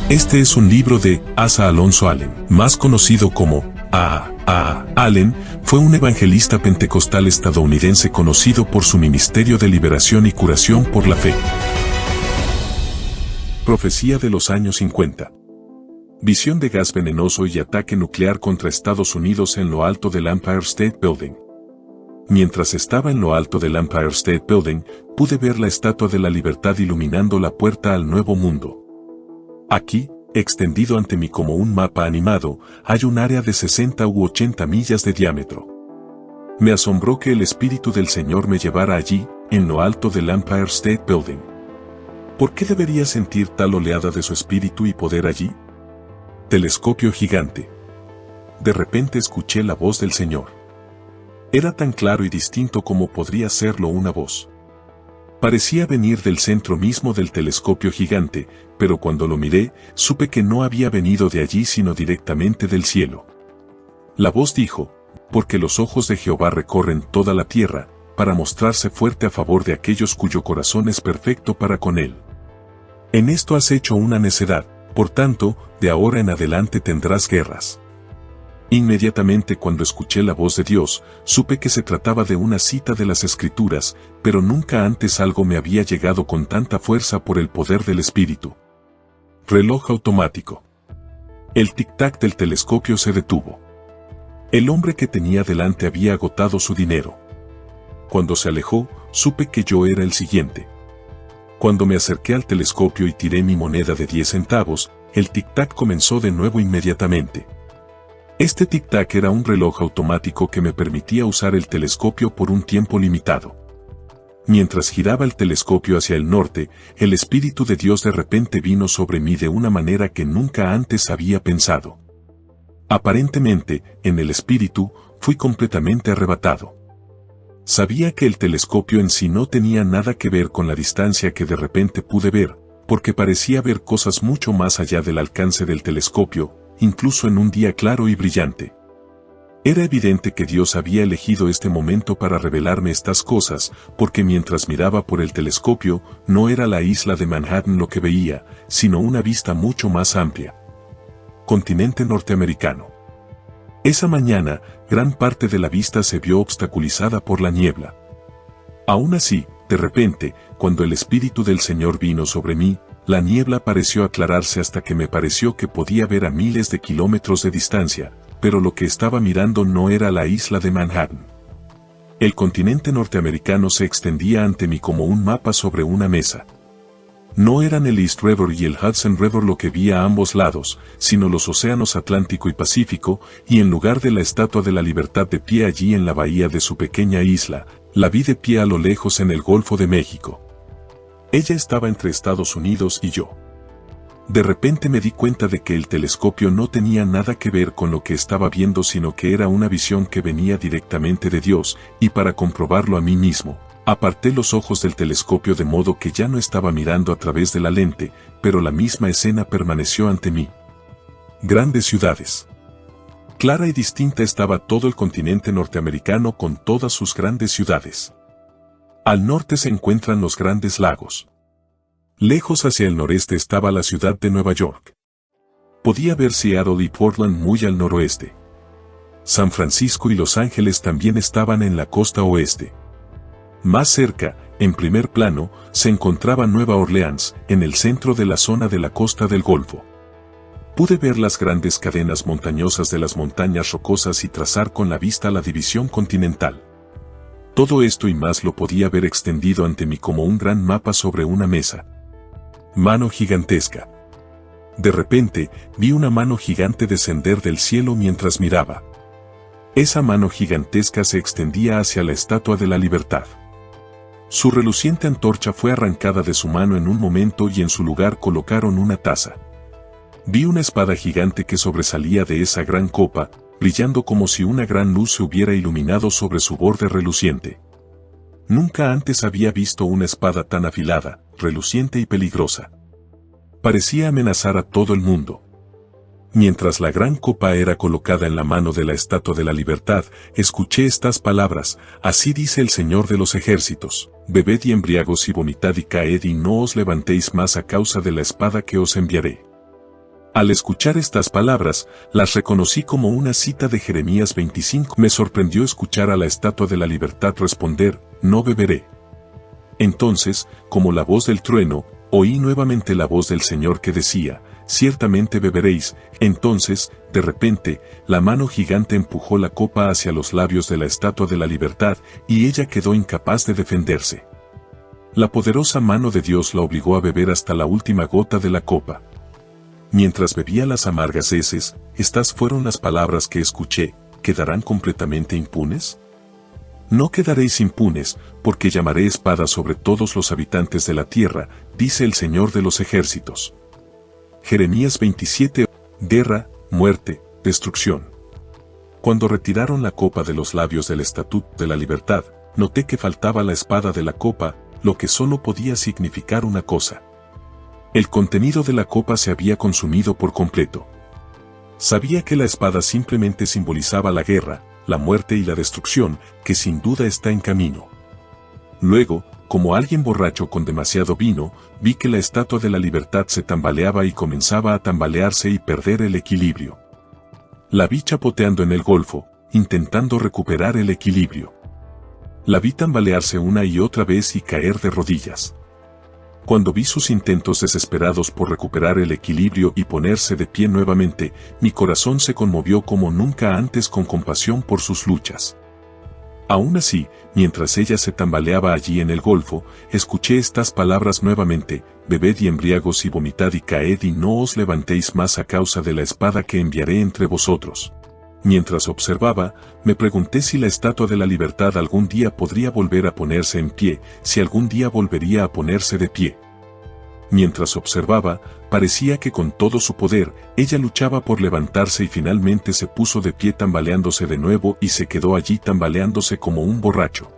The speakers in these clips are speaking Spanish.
Este es un libro de Asa Alonso Allen, más conocido como A. Allen. Fue un evangelista pentecostal estadounidense conocido por su ministerio de liberación y curación por la fe. Profecía de los años 50. Visión de gas venenoso y ataque nuclear contra Estados Unidos en lo alto del Empire State Building. Mientras estaba en lo alto del Empire State Building, pude ver la Estatua de la Libertad iluminando la puerta al Nuevo Mundo. Aquí, extendido ante mí como un mapa animado, hay un área de 60 u 80 millas de diámetro. Me asombró que el Espíritu del Señor me llevara allí, en lo alto del Empire State Building. ¿Por qué debería sentir tal oleada de su espíritu y poder allí? Telescopio gigante. De repente escuché la voz del Señor. Era tan claro y distinto como podría serlo una voz. Parecía venir del centro mismo del telescopio gigante, pero cuando lo miré, supe que no había venido de allí sino directamente del cielo. La voz dijo, porque los ojos de Jehová recorren toda la tierra, para mostrarse fuerte a favor de aquellos cuyo corazón es perfecto para con él. En esto has hecho una necedad, por tanto, de ahora en adelante tendrás guerras. Inmediatamente cuando escuché la voz de Dios, supe que se trataba de una cita de las Escrituras, pero nunca antes algo me había llegado con tanta fuerza por el poder del Espíritu. Reloj automático. El tic-tac del telescopio se detuvo. El hombre que tenía delante había agotado su dinero. Cuando se alejó, supe que yo era el siguiente. Cuando me acerqué al telescopio y tiré mi moneda de 10 centavos, el tic-tac comenzó de nuevo inmediatamente. Este tic-tac era un reloj automático que me permitía usar el telescopio por un tiempo limitado. Mientras giraba el telescopio hacia el norte, el Espíritu de Dios de repente vino sobre mí de una manera que nunca antes había pensado. Aparentemente, en el Espíritu, fui completamente arrebatado. Sabía que el telescopio en sí no tenía nada que ver con la distancia que de repente pude ver, porque parecía ver cosas mucho más allá del alcance del telescopio, incluso en un día claro y brillante. Era evidente que Dios había elegido este momento para revelarme estas cosas, porque mientras miraba por el telescopio, no era la isla de Manhattan lo que veía, sino una vista mucho más amplia. Continente norteamericano. Esa mañana, gran parte de la vista se vio obstaculizada por la niebla. Aún así, de repente, cuando el Espíritu del Señor vino sobre mí, la niebla pareció aclararse hasta que me pareció que podía ver a miles de kilómetros de distancia, pero lo que estaba mirando no era la isla de Manhattan. El continente norteamericano se extendía ante mí como un mapa sobre una mesa. No eran el East River y el Hudson River lo que vi a ambos lados, sino los océanos Atlántico y Pacífico, y en lugar de la Estatua de la Libertad de pie allí en la bahía de su pequeña isla, la vi de pie a lo lejos en el Golfo de México. Ella estaba entre Estados Unidos y yo. De repente me di cuenta de que el telescopio no tenía nada que ver con lo que estaba viendo sino que era una visión que venía directamente de Dios, y para comprobarlo a mí mismo, aparté los ojos del telescopio de modo que ya no estaba mirando a través de la lente, pero la misma escena permaneció ante mí. Grandes ciudades. Clara y distinta estaba todo el continente norteamericano con todas sus grandes ciudades. Al norte se encuentran los grandes lagos. Lejos hacia el noreste estaba la ciudad de Nueva York. Podía ver Seattle y Portland muy al noroeste. San Francisco y Los Ángeles también estaban en la costa oeste. Más cerca, en primer plano, se encontraba Nueva Orleans, en el centro de la zona de la costa del Golfo. Pude ver las grandes cadenas montañosas de las montañas rocosas y trazar con la vista la división continental. Todo esto y más lo podía ver extendido ante mí como un gran mapa sobre una mesa. Mano gigantesca. De repente, vi una mano gigante descender del cielo mientras miraba. Esa mano gigantesca se extendía hacia la Estatua de la Libertad. Su reluciente antorcha fue arrancada de su mano en un momento y en su lugar colocaron una taza. Vi una espada gigante que sobresalía de esa gran copa, brillando como si una gran luz se hubiera iluminado sobre su borde reluciente. Nunca antes había visto una espada tan afilada, reluciente y peligrosa. Parecía amenazar a todo el mundo. Mientras la gran copa era colocada en la mano de la Estatua de la Libertad, escuché estas palabras: así dice el Señor de los ejércitos, bebed y embriagos y vomitad y caed y no os levantéis más a causa de la espada que os enviaré. Al escuchar estas palabras, las reconocí como una cita de Jeremías 25. Me sorprendió escuchar a la Estatua de la Libertad responder, no beberé. Entonces, como la voz del trueno, oí nuevamente la voz del Señor que decía, ciertamente beberéis. Entonces, de repente, la mano gigante empujó la copa hacia los labios de la Estatua de la Libertad, y ella quedó incapaz de defenderse. La poderosa mano de Dios la obligó a beber hasta la última gota de la copa. Mientras bebía las amargas heces, estas fueron las palabras que escuché, ¿quedarán completamente impunes? No quedaréis impunes, porque llamaré espada sobre todos los habitantes de la tierra, dice el Señor de los ejércitos. Jeremías 27. Guerra, muerte, destrucción. Cuando retiraron la copa de los labios del Estatuto de la Libertad, noté que faltaba la espada de la copa, lo que solo podía significar una cosa. El contenido de la copa se había consumido por completo. Sabía que la espada simplemente simbolizaba la guerra, la muerte y la destrucción, que sin duda está en camino. Luego, como alguien borracho con demasiado vino, vi que la Estatua de la Libertad se tambaleaba y comenzaba a tambalearse y perder el equilibrio. La vi chapoteando en el golfo, intentando recuperar el equilibrio. La vi tambalearse una y otra vez y caer de rodillas. Cuando vi sus intentos desesperados por recuperar el equilibrio y ponerse de pie nuevamente, mi corazón se conmovió como nunca antes con compasión por sus luchas. Aún así, mientras ella se tambaleaba allí en el golfo, escuché estas palabras nuevamente, bebed y embriagos y vomitad y caed y no os levantéis más a causa de la espada que enviaré entre vosotros. Mientras observaba, me pregunté si la Estatua de la Libertad algún día podría volver a ponerse en pie, si algún día volvería a ponerse de pie. Mientras observaba, parecía que con todo su poder, ella luchaba por levantarse y finalmente se puso de pie tambaleándose de nuevo y se quedó allí tambaleándose como un borracho.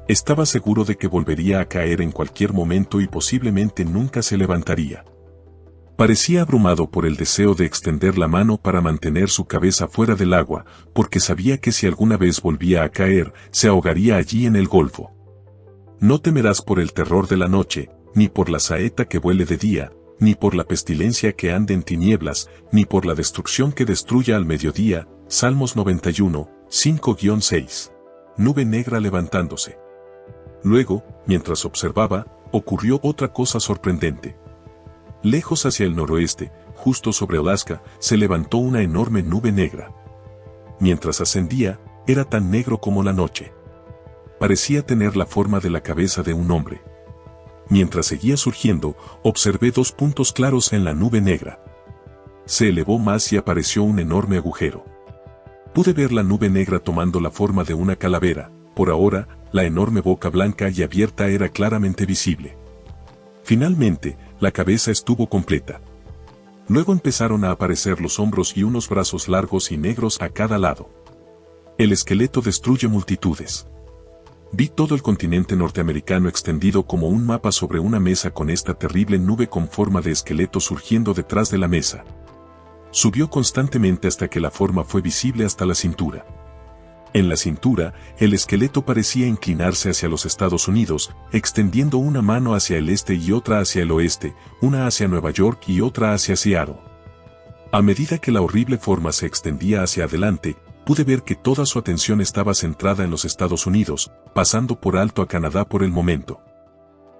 Estaba seguro de que volvería a caer en cualquier momento y posiblemente nunca se levantaría. Parecía abrumado por el deseo de extender la mano para mantener su cabeza fuera del agua, porque sabía que si alguna vez volvía a caer, se ahogaría allí en el golfo. No temerás por el terror de la noche, ni por la saeta que vuele de día, ni por la pestilencia que ande en tinieblas, ni por la destrucción que destruya al mediodía. Salmos 91, 5-6. Nube negra levantándose. Luego, mientras observaba, ocurrió otra cosa sorprendente. Lejos hacia el noroeste, justo sobre Alaska, se levantó una enorme nube negra. Mientras ascendía, era tan negro como la noche. Parecía tener la forma de la cabeza de un hombre. Mientras seguía surgiendo, observé dos puntos claros en la nube negra. Se elevó más y apareció un enorme agujero. Pude ver la nube negra tomando la forma de una calavera. Por ahora, la enorme boca blanca y abierta era claramente visible. Finalmente, la cabeza estuvo completa. Luego empezaron a aparecer los hombros y unos brazos largos y negros a cada lado. El esqueleto destruye multitudes. Vi todo el continente norteamericano extendido como un mapa sobre una mesa con esta terrible nube con forma de esqueleto surgiendo detrás de la mesa. Subió constantemente hasta que la forma fue visible hasta la cintura. En la cintura, el esqueleto parecía inclinarse hacia los Estados Unidos, extendiendo una mano hacia el este y otra hacia el oeste, una hacia Nueva York y otra hacia Seattle. A medida que la horrible forma se extendía hacia adelante, pude ver que toda su atención estaba centrada en los Estados Unidos, pasando por alto a Canadá por el momento.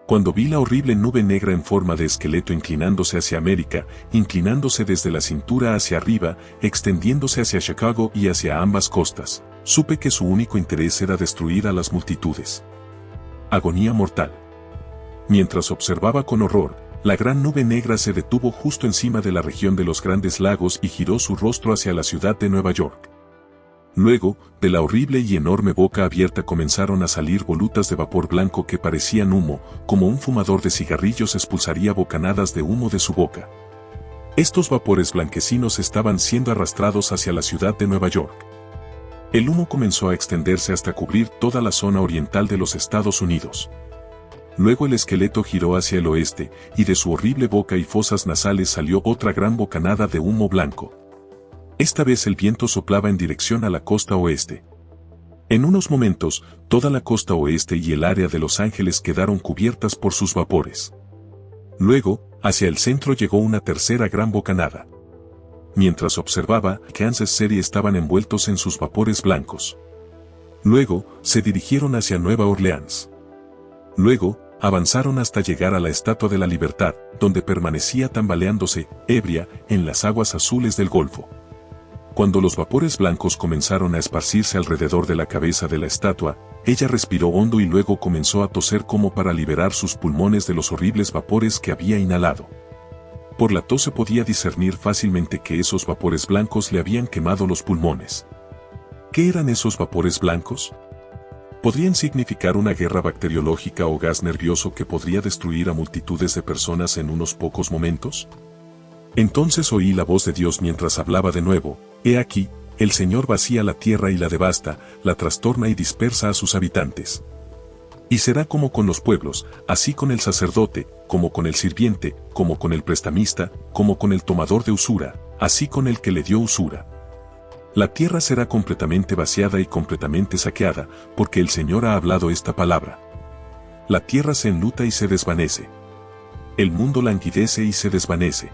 Cuando vi la horrible nube negra en forma de esqueleto inclinándose hacia América, inclinándose desde la cintura hacia arriba, extendiéndose hacia Chicago y hacia ambas costas, supe que su único interés era destruir a las multitudes. Agonía mortal. Mientras observaba con horror, la gran nube negra se detuvo justo encima de la región de los Grandes Lagos y giró su rostro hacia la ciudad de Nueva York. Luego, de la horrible y enorme boca abierta comenzaron a salir volutas de vapor blanco que parecían humo, como un fumador de cigarrillos expulsaría bocanadas de humo de su boca. Estos vapores blanquecinos estaban siendo arrastrados hacia la ciudad de Nueva York. El humo comenzó a extenderse hasta cubrir toda la zona oriental de los Estados Unidos. Luego el esqueleto giró hacia el oeste, y de su horrible boca y fosas nasales salió otra gran bocanada de humo blanco. Esta vez el viento soplaba en dirección a la costa oeste. En unos momentos, toda la costa oeste y el área de Los Ángeles quedaron cubiertas por sus vapores. Luego, Hacia el centro llegó una tercera gran bocanada. Mientras observaba, Kansas City estaban envueltos en sus vapores blancos. Luego, se dirigieron hacia Nueva Orleans. Luego, avanzaron hasta llegar a la Estatua de la Libertad, donde permanecía tambaleándose, ebria, en las aguas azules del Golfo. Cuando los vapores blancos comenzaron a esparcirse alrededor de la cabeza de la estatua, ella respiró hondo y luego comenzó a toser como para liberar sus pulmones de los horribles vapores que había inhalado. Por la tos se podía discernir fácilmente que esos vapores blancos le habían quemado los pulmones. ¿Qué eran esos vapores blancos? ¿Podrían significar una guerra bacteriológica o gas nervioso que podría destruir a multitudes de personas en unos pocos momentos? Entonces oí la voz de Dios mientras hablaba de nuevo: «He aquí, el Señor vacía la tierra y la devasta, la trastorna y dispersa a sus habitantes. Y será como con los pueblos, así con el sacerdote, como con el sirviente, como con el prestamista, como con el tomador de usura, así con el que le dio usura. La tierra será completamente vaciada y completamente saqueada, porque el Señor ha hablado esta palabra. La tierra se enluta y se desvanece. El mundo languidece y se desvanece.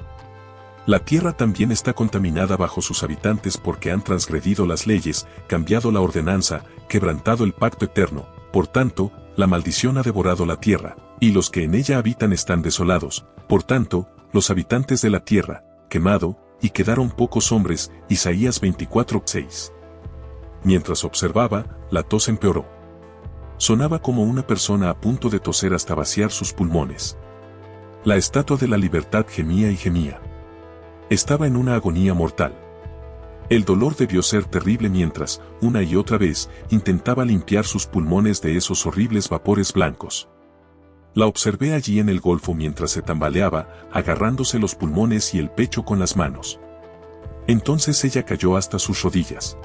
La tierra también está contaminada bajo sus habitantes porque han transgredido las leyes, cambiado la ordenanza, quebrantado el pacto eterno. Por tanto, la maldición ha devorado la tierra, y los que en ella habitan están desolados. Por tanto, los habitantes de la tierra, quemado, y quedaron pocos hombres». Isaías 24:6. Mientras observaba, la tos empeoró. Sonaba como una persona a punto de toser hasta vaciar sus pulmones. La Estatua de la Libertad gemía y gemía. Estaba en una agonía mortal. El dolor debió ser terrible mientras, una y otra vez, intentaba limpiar sus pulmones de esos horribles vapores blancos. La observé allí en el Golfo mientras se tambaleaba, agarrándose los pulmones y el pecho con las manos. Entonces ella cayó hasta sus rodillas.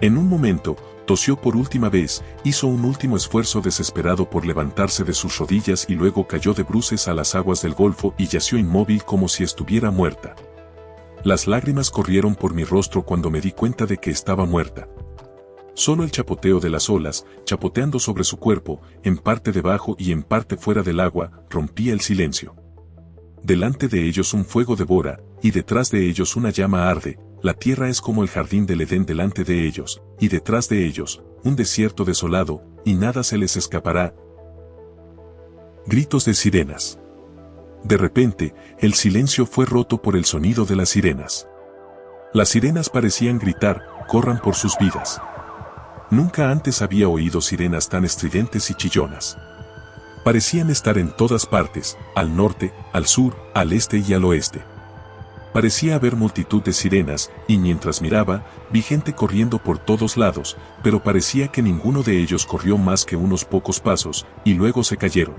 En un momento, tosió por última vez, hizo un último esfuerzo desesperado por levantarse de sus rodillas y luego cayó de bruces a las aguas del Golfo y yació inmóvil como si estuviera muerta. Las lágrimas corrieron por mi rostro cuando me di cuenta de que estaba muerta. Solo el chapoteo de las olas, chapoteando sobre su cuerpo, en parte debajo y en parte fuera del agua, rompía el silencio. Delante de ellos un fuego devora, y detrás de ellos una llama arde. La tierra es como el jardín del Edén delante de ellos, y detrás de ellos, un desierto desolado, y nada se les escapará. Gritos de sirenas. De repente, el silencio fue roto por el sonido de las sirenas. Las sirenas parecían gritar: «Corran por sus vidas». Nunca antes había oído sirenas tan estridentes y chillonas. Parecían estar en todas partes, al norte, al sur, al este y al oeste. Parecía haber multitud de sirenas, y mientras miraba, vi gente corriendo por todos lados, pero parecía que ninguno de ellos corrió más que unos pocos pasos, y luego se cayeron.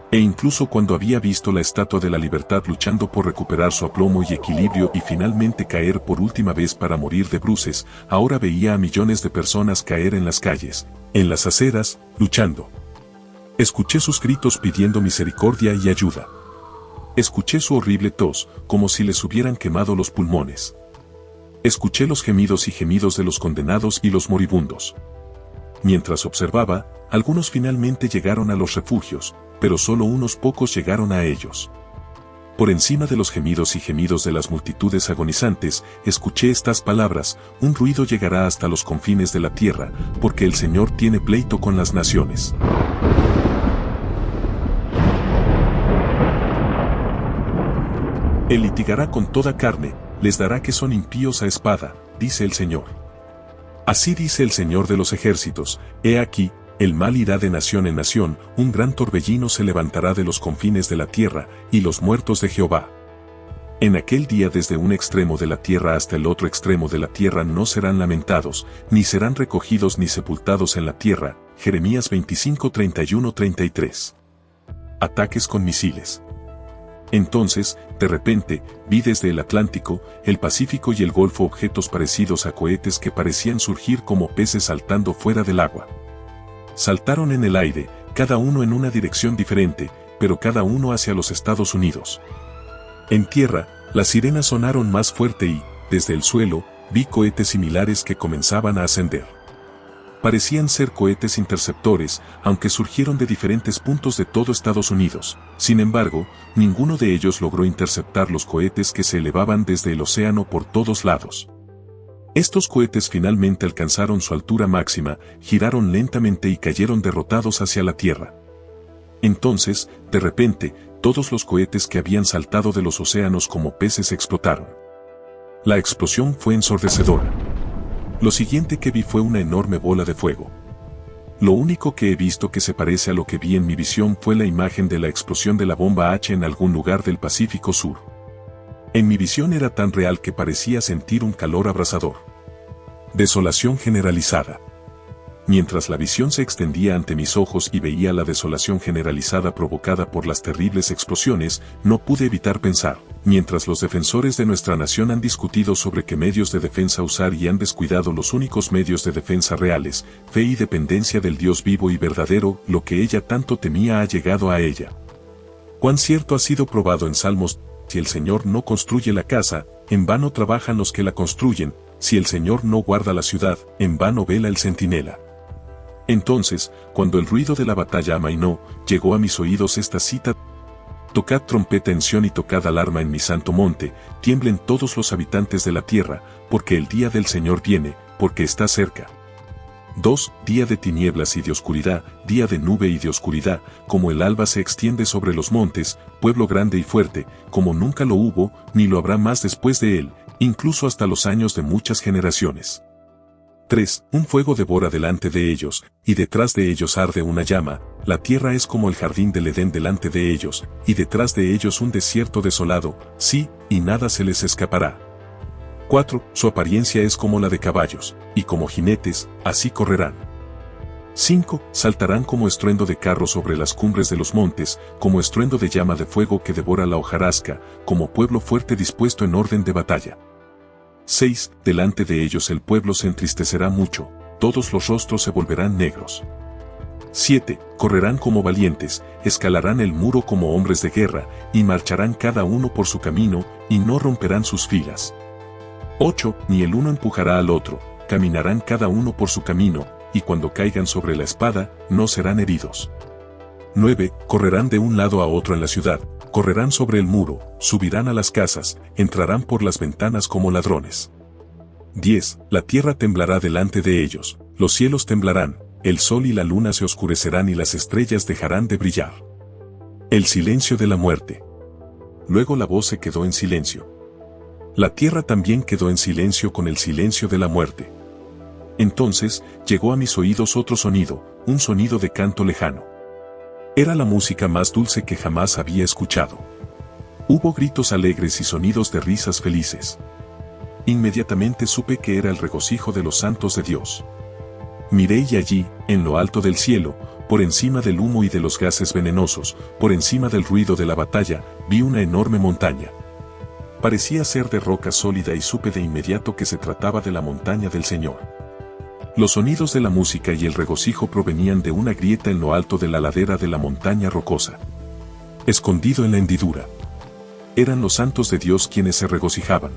E incluso cuando había visto la Estatua de la Libertad luchando por recuperar su aplomo y equilibrio y finalmente caer por última vez para morir de bruces, ahora veía a millones de personas caer en las calles, en las aceras, luchando. Escuché sus gritos pidiendo misericordia y ayuda. Escuché su horrible tos, como si les hubieran quemado los pulmones. Escuché los gemidos y gemidos de los condenados y los moribundos. Mientras observaba, algunos finalmente llegaron a los refugios, pero solo unos pocos llegaron a ellos. Por encima de los gemidos y gemidos de las multitudes agonizantes, escuché estas palabras: «Un ruido llegará hasta los confines de la tierra, porque el Señor tiene pleito con las naciones». Él litigará con toda carne, les dará que son impíos a espada, dice el Señor. Así dice el Señor de los ejércitos: «He aquí, el mal irá de nación en nación, un gran torbellino se levantará de los confines de la tierra, y los muertos de Jehová. En aquel día desde un extremo de la tierra hasta el otro extremo de la tierra no serán lamentados, ni serán recogidos ni sepultados en la tierra». Jeremías 25, 31, 33. Ataques con misiles. Entonces, de repente, vi desde el Atlántico, el Pacífico y el Golfo objetos parecidos a cohetes que parecían surgir como peces saltando fuera del agua. Saltaron en el aire, cada uno en una dirección diferente, pero cada uno hacia los Estados Unidos. En tierra, las sirenas sonaron más fuerte y, desde el suelo, vi cohetes similares que comenzaban a ascender. Parecían ser cohetes interceptores, aunque surgieron de diferentes puntos de todo Estados Unidos. Sin embargo, ninguno de ellos logró interceptar los cohetes que se elevaban desde el océano por todos lados. Estos cohetes finalmente alcanzaron su altura máxima, giraron lentamente y cayeron derrotados hacia la Tierra. Entonces, de repente, todos los cohetes que habían saltado de los océanos como peces explotaron. La explosión fue ensordecedora. Lo siguiente que vi fue una enorme bola de fuego. Lo único que he visto que se parece a lo que vi en mi visión fue la imagen de la explosión de la bomba H en algún lugar del Pacífico Sur. En mi visión era tan real que parecía sentir un calor abrasador. Desolación generalizada. Mientras la visión se extendía ante mis ojos y veía la desolación generalizada provocada por las terribles explosiones, no pude evitar pensar, mientras los defensores de nuestra nación han discutido sobre qué medios de defensa usar y han descuidado los únicos medios de defensa reales, fe y dependencia del Dios vivo y verdadero, lo que ella tanto temía ha llegado a ella. Cuán cierto ha sido probado en Salmos: si el Señor no construye la casa, en vano trabajan los que la construyen; si el Señor no guarda la ciudad, en vano vela el centinela. Entonces, cuando el ruido de la batalla amainó, llegó a mis oídos esta cita: tocad trompeta en Sión y tocad alarma en mi santo monte, tiemblen todos los habitantes de la tierra, porque el día del Señor viene, porque está cerca. 2. Día de tinieblas y de oscuridad, día de nube y de oscuridad, como el alba se extiende sobre los montes, pueblo grande y fuerte, como nunca lo hubo, ni lo habrá más después de él, incluso hasta los años de muchas generaciones. 3. Un fuego devora delante de ellos, y detrás de ellos arde una llama; la tierra es como el jardín del Edén delante de ellos, y detrás de ellos un desierto desolado, sí, y nada se les escapará. 4. Su apariencia es como la de caballos, y como jinetes, así correrán. 5. Saltarán como estruendo de carro sobre las cumbres de los montes, como estruendo de llama de fuego que devora la hojarasca, como pueblo fuerte dispuesto en orden de batalla. 6. Delante de ellos el pueblo se entristecerá mucho, todos los rostros se volverán negros. 7. Correrán como valientes, escalarán el muro como hombres de guerra, y marcharán cada uno por su camino, y no romperán sus filas. 8. Ni el uno empujará al otro, caminarán cada uno por su camino, y cuando caigan sobre la espada, no serán heridos. 9. Correrán de un lado a otro en la ciudad, correrán sobre el muro, subirán a las casas, entrarán por las ventanas como ladrones. 10. La tierra temblará delante de ellos, los cielos temblarán, el sol y la luna se oscurecerán y las estrellas dejarán de brillar. El silencio de la muerte. Luego la voz se quedó en silencio. La tierra también quedó en silencio con el silencio de la muerte. Entonces, llegó a mis oídos otro sonido, un sonido de canto lejano. Era la música más dulce que jamás había escuchado. Hubo gritos alegres y sonidos de risas felices. Inmediatamente supe que era el regocijo de los santos de Dios. Miré y allí, en lo alto del cielo, por encima del humo y de los gases venenosos, por encima del ruido de la batalla, vi una enorme montaña. Parecía ser de roca sólida y supe de inmediato que se trataba de la montaña del Señor. Los sonidos de la música y el regocijo provenían de una grieta en lo alto de la ladera de la montaña rocosa. Escondido en la hendidura. Eran los santos de Dios quienes se regocijaban.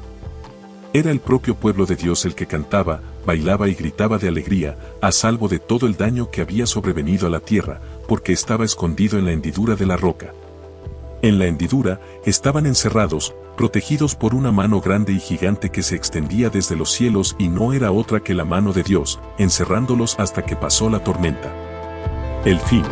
Era el propio pueblo de Dios el que cantaba, bailaba y gritaba de alegría, a salvo de todo el daño que había sobrevenido a la tierra, porque estaba escondido en la hendidura de la roca. En la hendidura, estaban encerrados, protegidos por una mano grande y gigante que se extendía desde los cielos y no era otra que la mano de Dios, encerrándolos hasta que pasó la tormenta. El fin.